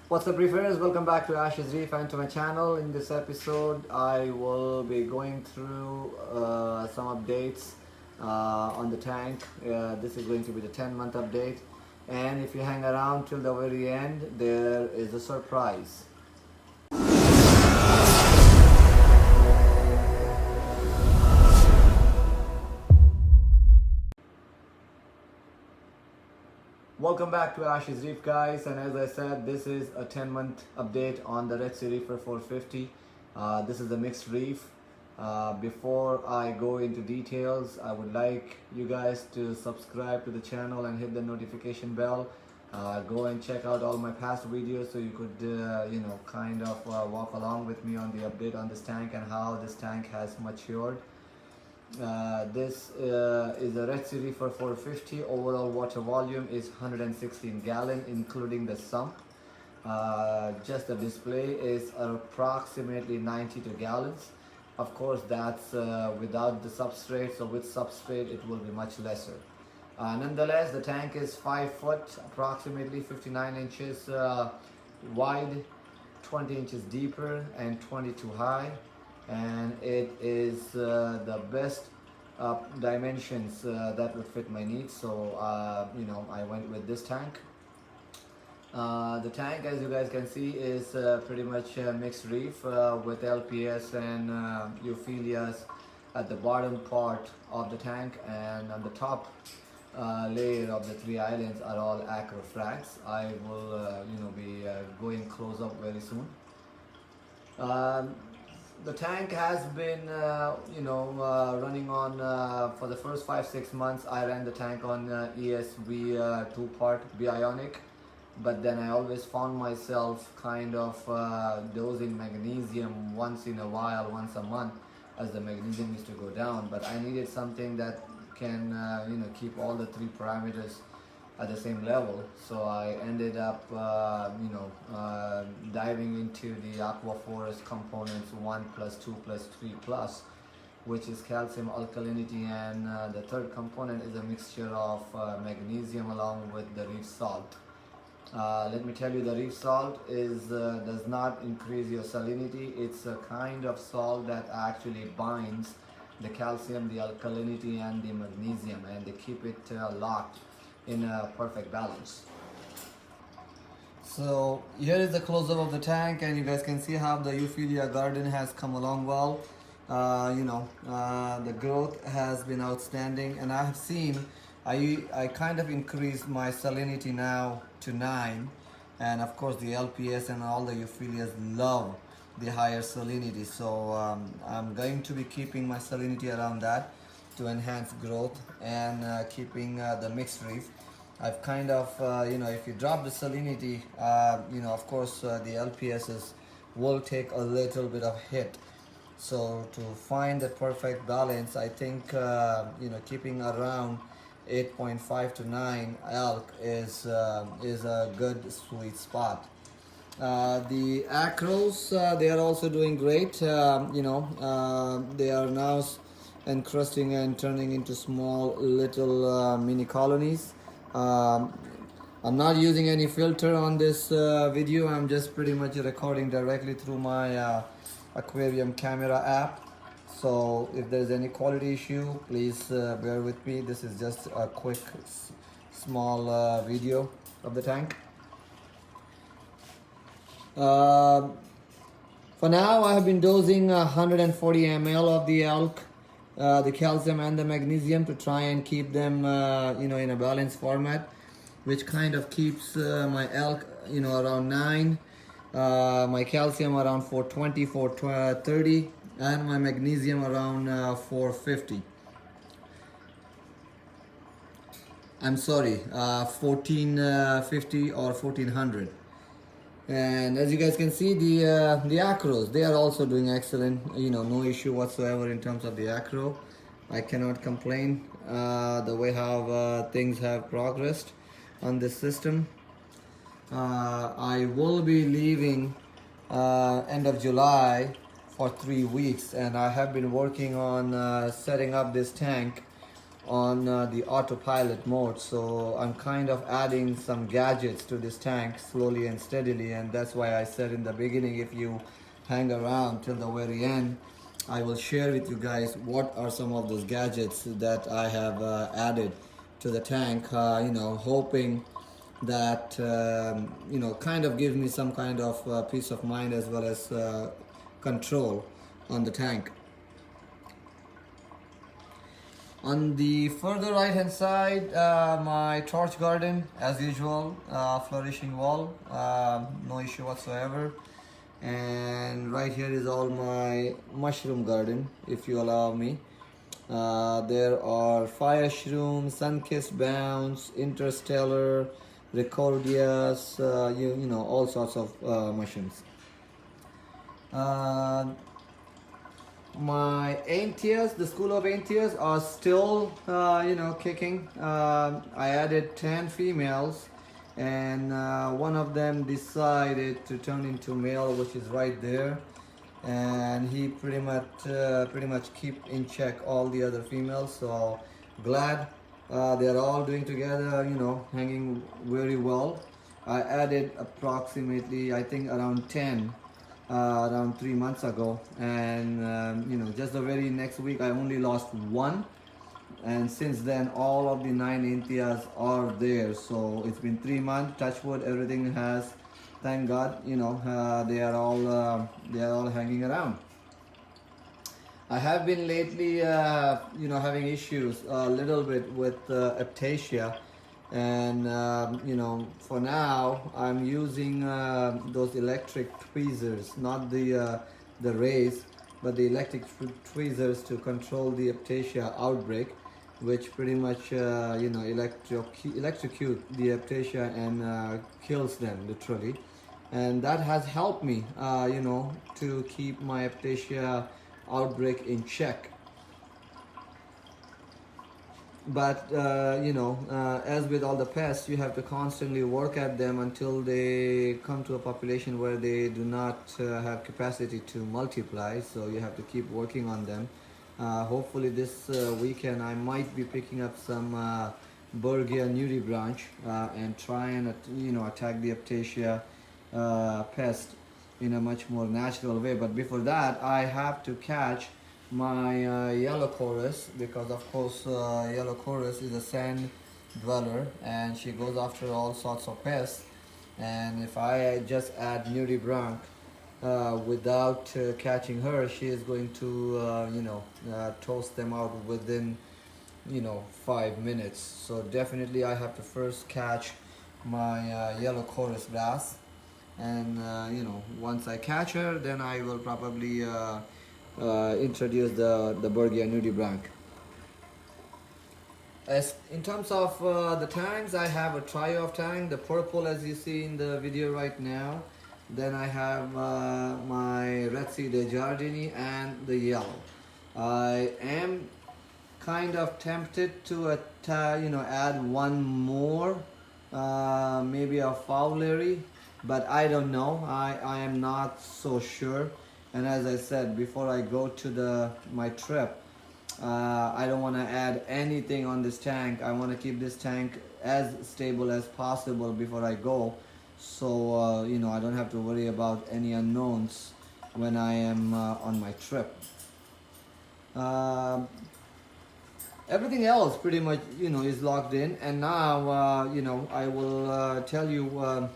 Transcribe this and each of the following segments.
What's up, Reefers? Welcome back to Reef and to my channel. In this episode, I will be going through some updates on the tank. This is going to be the 10-month update, and if you hang around till the very end, there is a surprise. Welcome back to Reef, guys, and as I said, this is a 10-month update on the Red Sea Reefer 450. This is a mixed reef. Before I go into details, I would like you guys to subscribe to the channel and hit the notification bell. Go and check out all my past videos so you could kind of walk along with me on the update on this tank and how this tank has matured. This is a Red Sea Reefer 450. Overall water volume is 116 gallon including the sump. Just the display is approximately 92 gallons. Of course, that's without the substrate, so with substrate it will be much lesser. Nonetheless, the tank is 5 foot, approximately 59 inches wide, 20 inches deeper and 22 high, and it is the best dimensions that would fit my needs. So I went with this tank. The tank, as you guys can see, is pretty much a mixed reef with LPS and euphyllias at the bottom part of the tank, and on the top layer of the 3 islands are all acrofrags. I will be going close up very soon. The tank has been running on for the first 5-6 months. I ran the tank on ESV 2-part bionic, but then I always found myself kind of dosing magnesium once in a while, once a month, as the magnesium used to go down. But I needed something that can keep all the 3 parameters at the same level, so I ended up diving into the Aquaforest components 1 plus 2 plus 3 plus, which is calcium, alkalinity, and the third component is a mixture of magnesium along with the reef salt. Let me tell you, the reef salt does not increase your salinity. It's a kind of salt that actually binds the calcium, the alkalinity, and the magnesium, and they keep it locked in a perfect balance. So here is the close-up of the tank, and you guys can see how the euphyllia garden has come along well. The growth has been outstanding, and I have seen I kind of increased my salinity now to 9, and of course the LPS and all the euphyllias love the higher salinity, so I'm going to be keeping my salinity around that to enhance growth and keeping the mixed reef. I've kind of if you drop the salinity, of course the LPSs will take a little bit of hit. So to find the perfect balance, I think keeping around 8.5 to 9 elk is a good sweet spot. The acros, they are also doing great. They are now encrusting and turning into small little mini colonies. I'm not using any filter on this video. I'm just pretty much recording directly through my aquarium camera app. So if there's any quality issue, please bear with me. This is just a quick small video of the tank. For now, I have been dosing 140 ml of the elk, the calcium and the magnesium, to try and keep them in a balanced format, which kind of keeps my elk around 9, my calcium around 420, 430, and my magnesium around 450. I'm sorry, 1450 or 1400. And as you guys can see, the acros, they are also doing excellent. No issue whatsoever in terms of the acro. I cannot complain the way how things have progressed on this system. I will be leaving end of July for 3 weeks, and I have been working on setting up this tank on the autopilot mode, so I'm kind of adding some gadgets to this tank slowly and steadily, and that's why I said in the beginning, if you hang around till the very end, I will share with you guys what are some of those gadgets that I have added to the tank, hoping that kind of gives me some kind of peace of mind as well as control on the tank. On the further right hand side, my torch garden as usual, flourishing wall, no issue whatsoever. And right here is all my mushroom garden, if you allow me. There are fire shroom, sun-kissed bounce, interstellar, recordias, all sorts of mushrooms. My Aintias, the school of Aintias are still, kicking. I added 10 females, and one of them decided to turn into male, which is right there. And he pretty much keep in check all the other females. So glad they are all doing together, hanging very well. I added approximately, I think, around 10. Around 3 months ago, and just the very next week I only lost one, and since then all of the 9 Intias are there. So it's been 3 months, touch wood, everything has, thank God, they are all hanging around. I have been lately having issues a little bit with Aptasia, and for now I'm using those electric tweezers, not the rays, but the electric tweezers to control the Aptasia outbreak, which pretty much electrocute the Aptasia and kills them literally. And that has helped me to keep my Aptasia outbreak in check. But as with all the pests, you have to constantly work at them until they come to a population where they do not have capacity to multiply. So you have to keep working on them. Hopefully this weekend I might be picking up some Bergia nudibranch and try and attack the Aptasia pest in a much more natural way. But before that, I have to catch my yellow chorus, because of course yellow chorus is a sand dweller and she goes after all sorts of pests. And if I just add nudibranch without catching her, she is going to toast them out within 5 minutes. So definitely I have to first catch my yellow chorus bass, and once I catch her, then I will probably introduce the Bergia nudibranch. As in terms of the tanks, I have a trio of tanks, the purple as you see in the video right now. Then I have my Red Sea de Jardini and the yellow. I am kind of tempted to add one more, maybe a Fowlery, but I don't know. I am not so sure. And as I said, before I go to my trip, I don't want to add anything on this tank. I want to keep this tank as stable as possible before I go, so I don't have to worry about any unknowns when I am on my trip. Everything else pretty much is locked in, and now I will tell you,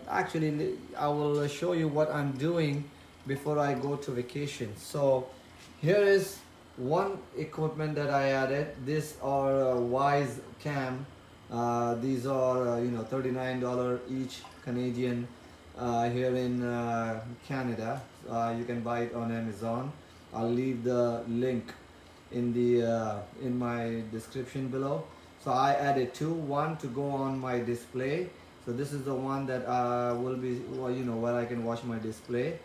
actually I will show you what I'm doing before I go to vacation. So here is one equipment that I added. These are Wise Cam. These are $39 each Canadian here in Canada. You can buy it on Amazon. I'll leave the link in the in my description below. So I added two, one to go on my display. So this is the one that will be where I can watch my display.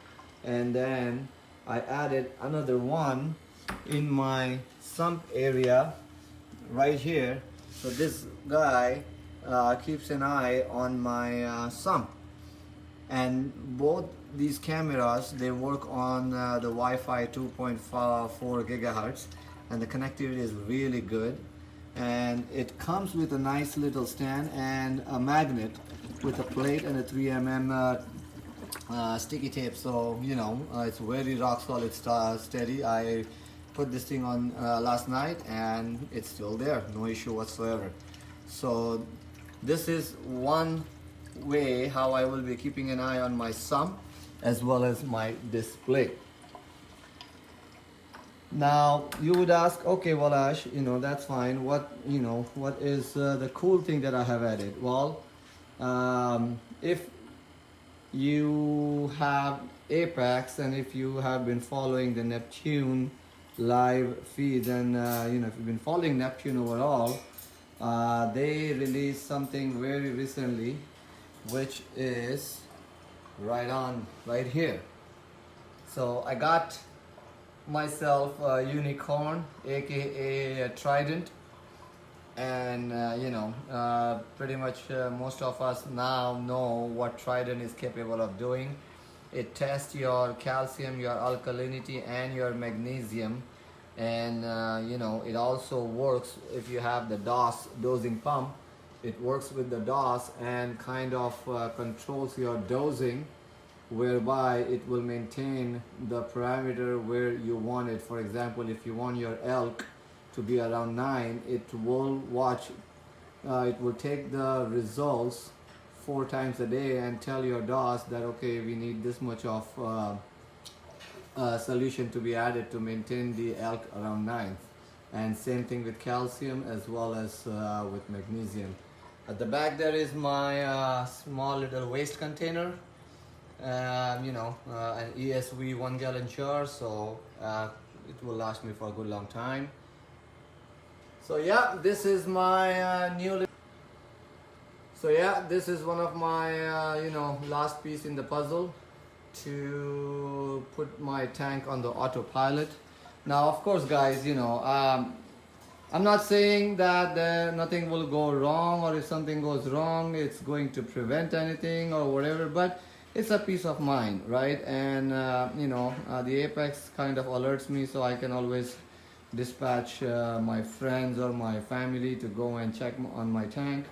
And then I added another one in my sump area right here. So this guy keeps an eye on my sump, and both these cameras, they work on the Wi-Fi 2.4 gigahertz, and the connectivity is really good. And it comes with a nice little stand and a magnet with a plate and a 3 mm sticky tape, so you know it's very rock solid, steady. I put this thing on last night and it's still there, no issue whatsoever. So this is one way how I will be keeping an eye on my sump as well as my display. Now you would ask, okay, well Ash, you know, that's fine, what is the cool thing that I have added? Well, if you have Apex and if you have been following the Neptune live feeds, and if you've been following Neptune overall, they released something very recently, which is right here. So I got myself a unicorn, aka a trident, and pretty much most of us now know what trident is capable of doing. It tests your calcium, your alkalinity, and your magnesium, and it also works if you have the DOS dosing pump. It works with the DOS and kind of controls your dosing, whereby it will maintain the parameter where you want it. For example, if you want your elk to be around 9, it will take the results 4 times a day and tell your DOS that okay, we need this much of solution to be added to maintain the elk around 9. And same thing with calcium as well as with magnesium. At the back there is my small little waste container, an ESV 1 gallon jar, so it will last me for a good long time. So yeah, this is my this is one of my last piece in the puzzle to put my tank on the autopilot. Now of course guys, I'm not saying that nothing will go wrong, or if something goes wrong it's going to prevent anything or whatever, but it's a peace of mind, right? And the Apex kind of alerts me, so I can always dispatch my friends or my family to go and check on my tank.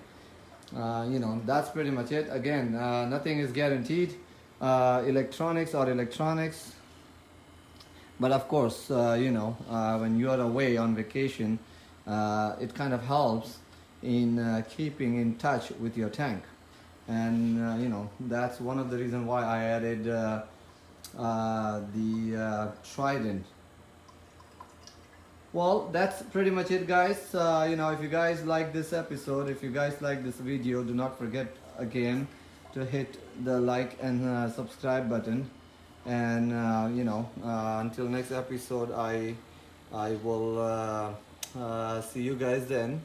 That's pretty much it. Again, nothing is guaranteed. Electronics are electronics, but of course when you are away on vacation, it kind of helps in keeping in touch with your tank. And that's one of the reasons why I added the trident. Well, that's pretty much it guys. If you guys like this episode, if you guys like this video, do not forget again to hit the like and subscribe button. And until next episode, I will see you guys then.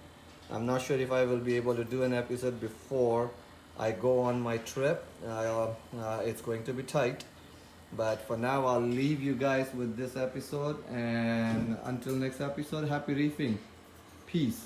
I'm not sure if I will be able to do an episode before I go on my trip. It's going to be tight, but for now I'll leave you guys with this episode, and until next episode, happy reefing. Peace.